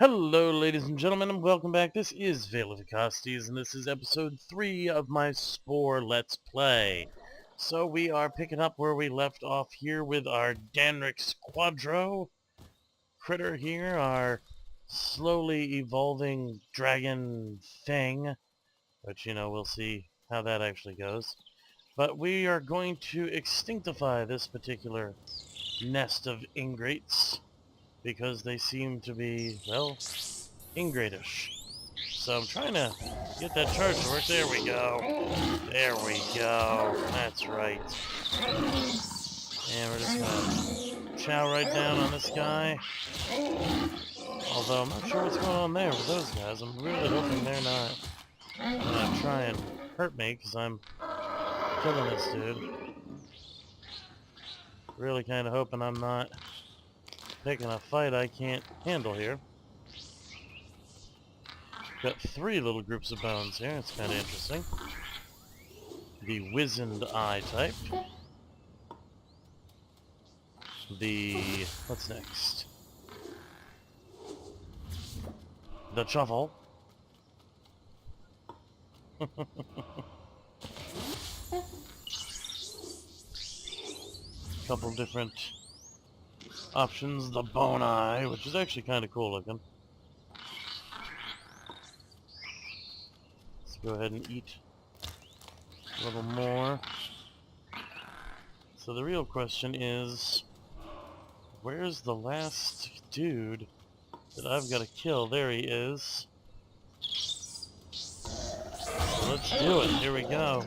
Hello, ladies and gentlemen, and welcome back. This is Vacosties, and this is episode 3 of my Spore Let's Play. So we are picking up where we left off here with our Danrix Quadro critter here, our slowly evolving dragon thing, which, we'll see how that actually goes. But we are going to extinctify this particular nest of ingrates, because they seem to be, well, ingratish. So I'm trying to get that charge to work. There we go. There we go. That's right. And we're just gonna chow right down on this guy. Although I'm not sure what's going on there with those guys. I'm really hoping they're not gonna try and hurt me, because I'm killing this dude. Really kind of hoping I'm not picking a fight I can't handle here. Got 3 little groups of bones here. It's kind of interesting. The wizened eye type. What's next? The truffle. Couple different options. The bone eye, which is actually kind of cool looking. Let's go ahead and eat a little more. So the real question is, where's the last dude that I've got to kill? There he is. So let's do it. Here we go.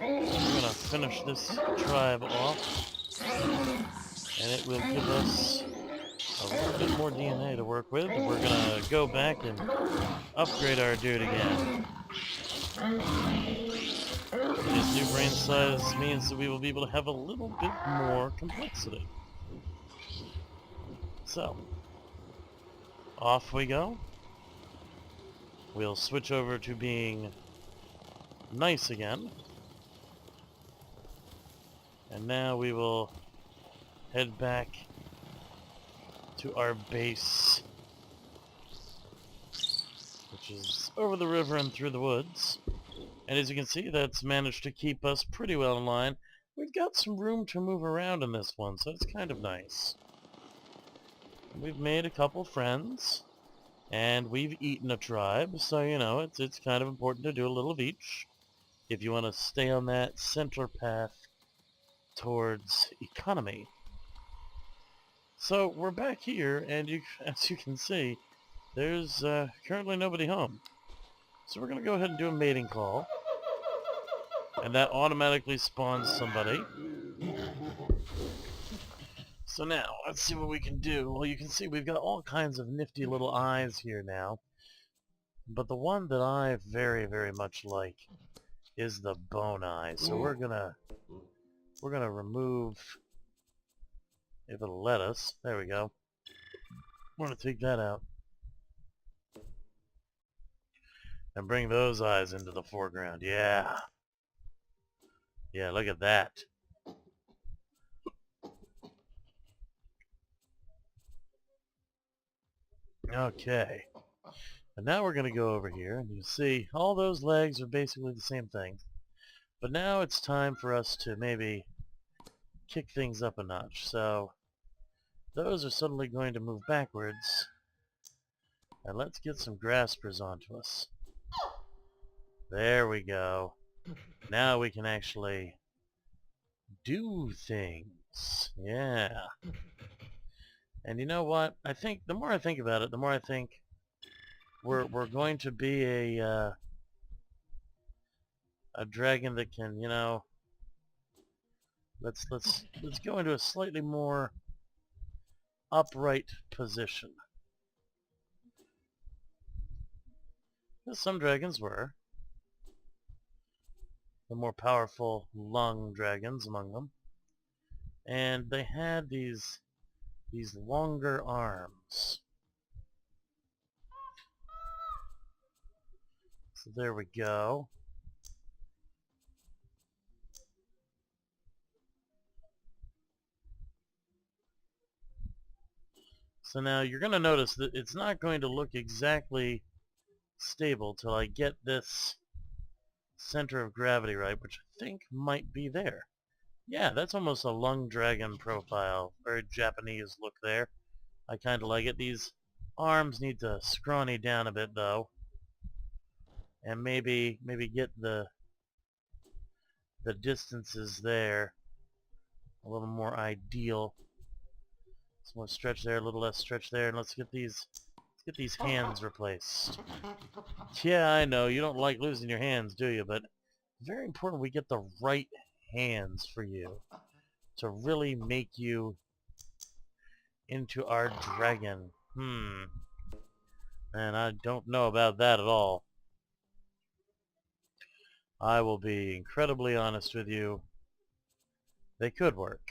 We're gonna finish this tribe off, and it will give us a little bit more DNA to work with. We're gonna go back and upgrade our dude again. His new brain size means that we will be able to have a little bit more complexity. So, off we go. We'll switch over to being nice again. And now we will head back to our base, which is over the river and through the woods. And as you can see, that's managed to keep us pretty well in line. We've got some room to move around in this one, so it's kind of nice. We've made a couple friends, and we've eaten a tribe, so, it's kind of important to do a little of each if you want to stay on that center path towards economy. So we're back here, and as you can see, there's currently nobody home. So we're going to go ahead and do a mating call. And that automatically spawns somebody. So now, let's see what we can do. Well, you can see we've got all kinds of nifty little eyes here now. But the one that I very, very much like is the bone eye. So we're gonna remove, if it'll let us. There we go. We're gonna take that out and bring those eyes into the foreground. Yeah. Yeah, look at that. Okay. And now we're going to go over here, and you see all those legs are basically the same thing. But now it's time for us to maybe kick things up a notch. So those are suddenly going to move backwards. And let's get some graspers onto us. There we go. Now we can actually do things. Yeah. And you know what? I think the more I think about it, the more I think we're going to be a dragon that can, let's go into a slightly more upright position. As some dragons were. The more powerful lung dragons among them. And they had these longer arms. So there we go. So now you're going to notice that it's not going to look exactly stable till I get this center of gravity right, which I think might be there. Yeah, that's almost a lung dragon profile. Very Japanese look there. I kind of like it. These arms need to scrawny down a bit though, and maybe get the distances there a little more ideal. Some more stretch there, a little less stretch there, and let's get these hands replaced. Yeah, I know you don't like losing your hands, do you? But very important we get the right hands for you to really make you into our dragon. And I don't know about that at all. I will be incredibly honest with you. They could work,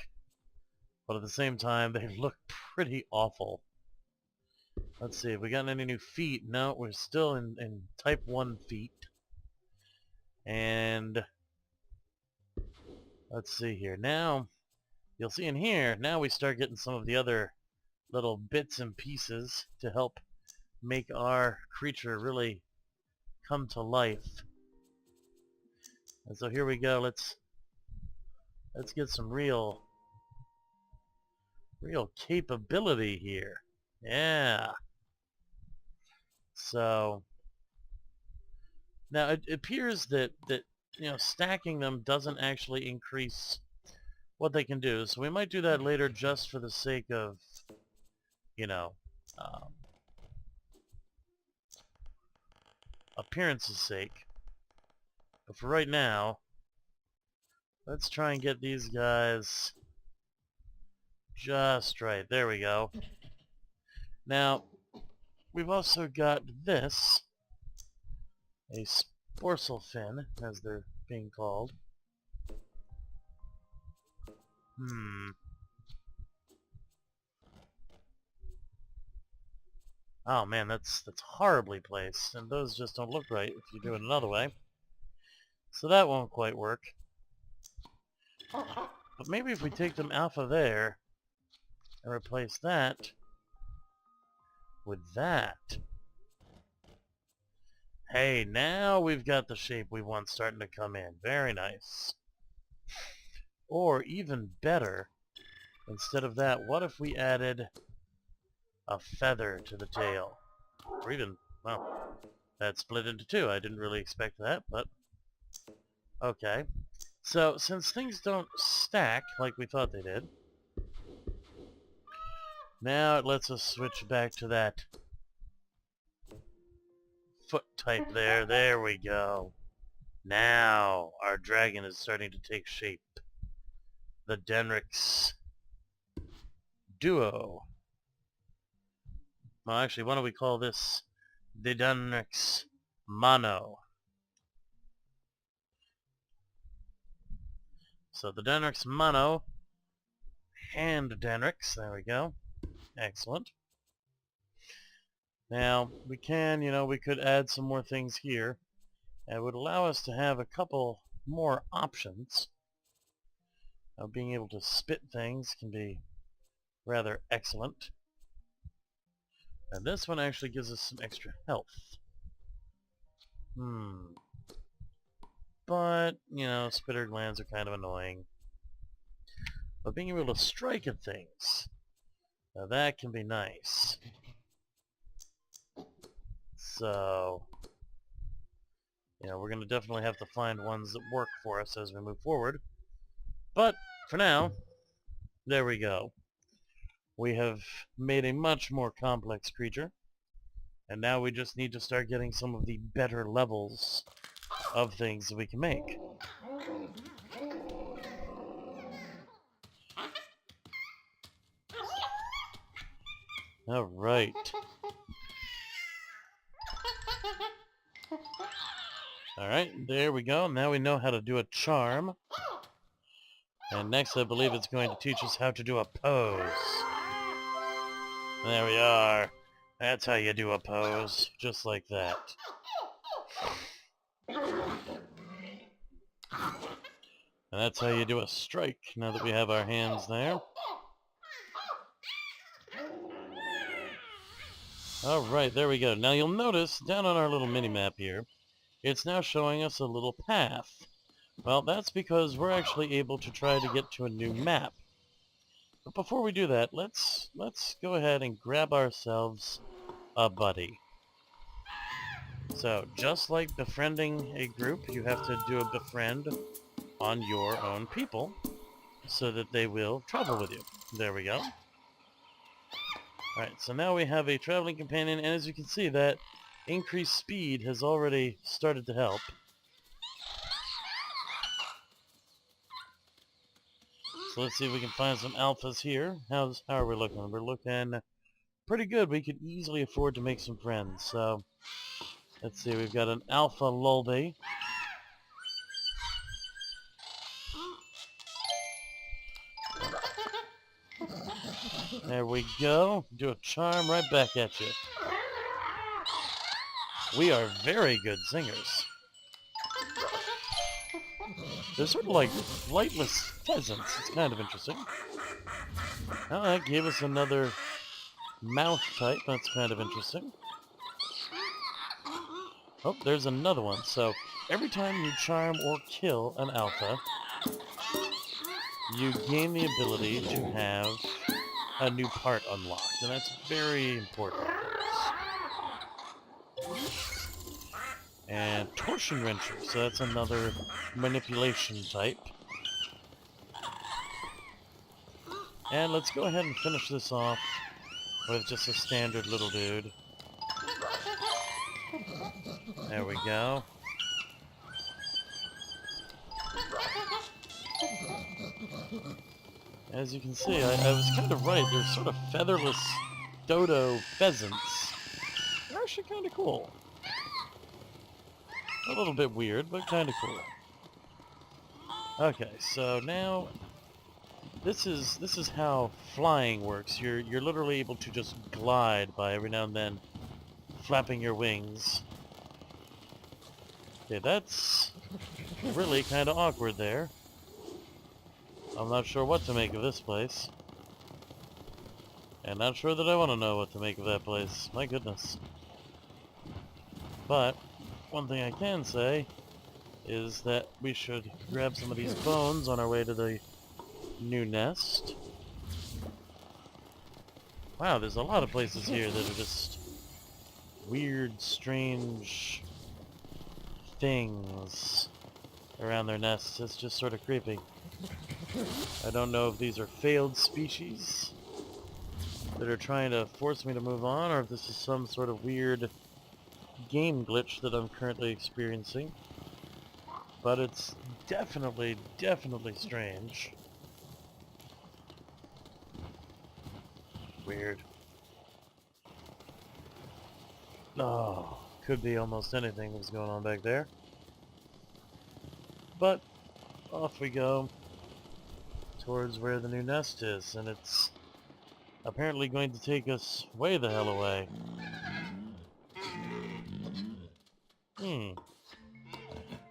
but at the same time, they look pretty awful. Let's see, have we gotten any new feet? No, we're still in type 1 feet. And let's see here. Now, you'll see in here, now we start getting some of the other little bits and pieces to help make our creature really come to life. And so here we go. Let's get some real capability here. Yeah. So now it appears that stacking them doesn't actually increase what they can do. So we might do that later just for the sake of appearance's sake. But for right now, let's try and get these guys just right. There we go. Now, we've also got this, a sporsal fin, as they're being called. Oh man, that's horribly placed, and those just don't look right if you do it another way. So that won't quite work. But maybe if we take them alpha there and replace that with that. Hey, now we've got the shape we want starting to come in. Very nice. Or even better, instead of that, what if we added a feather to the tail? Or even, well, that split into two. I didn't really expect that, but okay. So, since things don't stack like we thought they did, now it lets us switch back to that foot type there. There we go. Now our dragon is starting to take shape. The Denrix Duo. Well, actually, why don't we call this the Denrix Mono? So the Denrix Mono and Denrix. There we go. Excellent. Now, we can, we could add some more things here. It would allow us to have a couple more options. Now, being able to spit things can be rather excellent. And this one actually gives us some extra health. But, spitter glands are kind of annoying. But being able to strike at things, now that can be nice. So, we're going to definitely have to find ones that work for us as we move forward. But, for now, there we go. We have made a much more complex creature. And now we just need to start getting some of the better levels of things that we can make. Alright. Alright, there we go. Now we know how to do a charm. And next I believe it's going to teach us how to do a pose. There we are. That's how you do a pose. Just like that. And that's how you do a strike, now that we have our hands there. Alright, there we go. Now you'll notice down on our little mini-map here, it's now showing us a little path. Well, that's because we're actually able to try to get to a new map. But before we do that, let's go ahead and grab ourselves a buddy. So, just like befriending a group, you have to do a befriend on your own people so that they will travel with you. There we go. Alright, so now we have a traveling companion, and as you can see, that increased speed has already started to help. So let's see if we can find some alphas here. How are we looking? We're looking pretty good. We could easily afford to make some friends. So let's see, we've got an alpha lulby. There we go. Do a charm right back at you. We are very good singers. They're sort of like flightless pheasants. It's kind of interesting. Oh, that gave us another mouth type. That's kind of interesting. Oh, there's another one. So every time you charm or kill an alpha, you gain the ability to have a new part unlocked, and that's very important, of course. And Torsion Wrencher, so that's another manipulation type. And let's go ahead and finish this off with just a standard little dude. There we go. As you can see, I was kind of right. They're sort of featherless dodo pheasants. They're actually kind of cool. A little bit weird, but kind of cool. Okay, so now this is how flying works. You're literally able to just glide by every now and then flapping your wings. Okay, that's really kind of awkward there. I'm not sure what to make of this place. And not sure that I want to know what to make of that place. My goodness. But one thing I can say is that we should grab some of these bones on our way to the new nest. Wow, there's a lot of places here that are just weird, strange things around their nests. It's just sort of creepy. I don't know if these are failed species that are trying to force me to move on, or if this is some sort of weird game glitch that I'm currently experiencing. But it's definitely strange. Weird. Oh, could be almost anything that's going on back there. But off we go towards where the new nest is, and it's apparently going to take us way the hell away.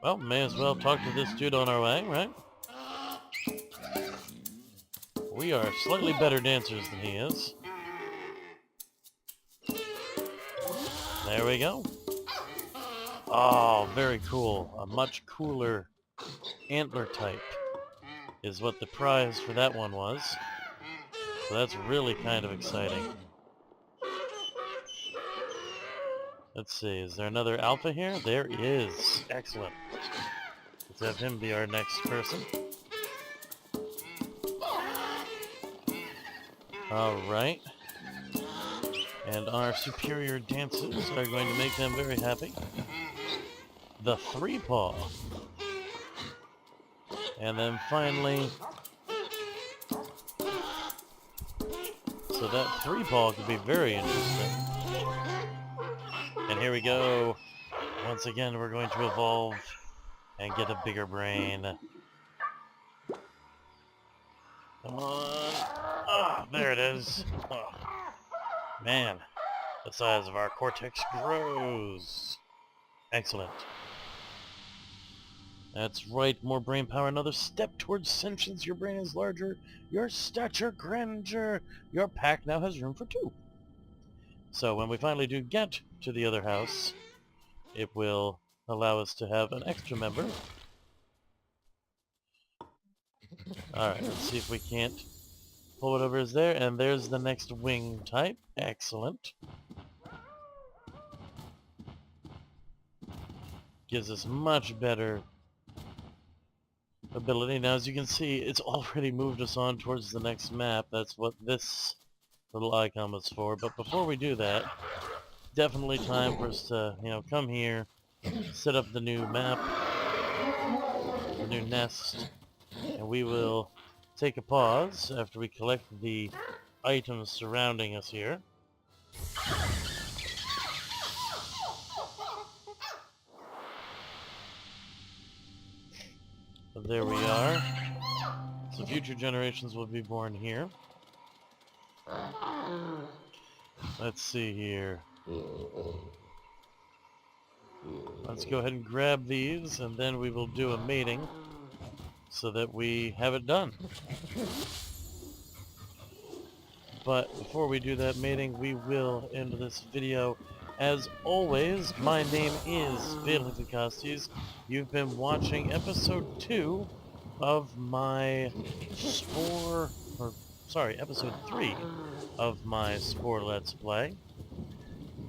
Well, may as well talk to this dude on our way, right? We are slightly better dancers than he is. There we go. Oh, very cool. A much cooler antler type is what the prize for that one was. So that's really kind of exciting. Let's see, is there another alpha here? There is. Excellent. Let's have him be our next person. Alright. And our superior dances are going to make them very happy. The 3-paw. And then finally... So that 3-paw could be very interesting. And here we go. Once again, we're going to evolve and get a bigger brain. Come on. Ah, there it is. Oh. Man, the size of our cortex grows. Excellent. That's right, more brain power. Another step towards sentience. Your brain is larger. Your stature grandeur. Your pack now has room for 2. So when we finally do get to the other house, it will allow us to have an extra member. Alright, let's see if we can't pull whatever is there, and there's the next wing type. Excellent. Gives us much better ability. Now, as you can see, it's already moved us on towards the next map. That's what this little icon was for. But before we do that, definitely time for us to, come here, set up the new map, the new nest, and we will take a pause after we collect the items surrounding us here. But there we are. So future generations will be born here. Let's see here. Let's go ahead and grab these, and then we will do a mating so that we have it done. But before we do that mating, we will end this video. As always, my name is Vacosties. You've been watching episode 2 of my episode 3 of my Spore Let's Play.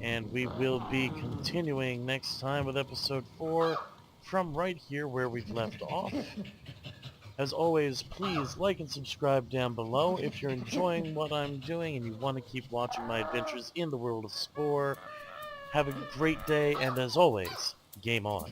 And we will be continuing next time with episode 4 from right here where we've left off. As always, please like and subscribe down below if you're enjoying what I'm doing and you want to keep watching my adventures in the world of Spore. Have a great day, and as always, game on.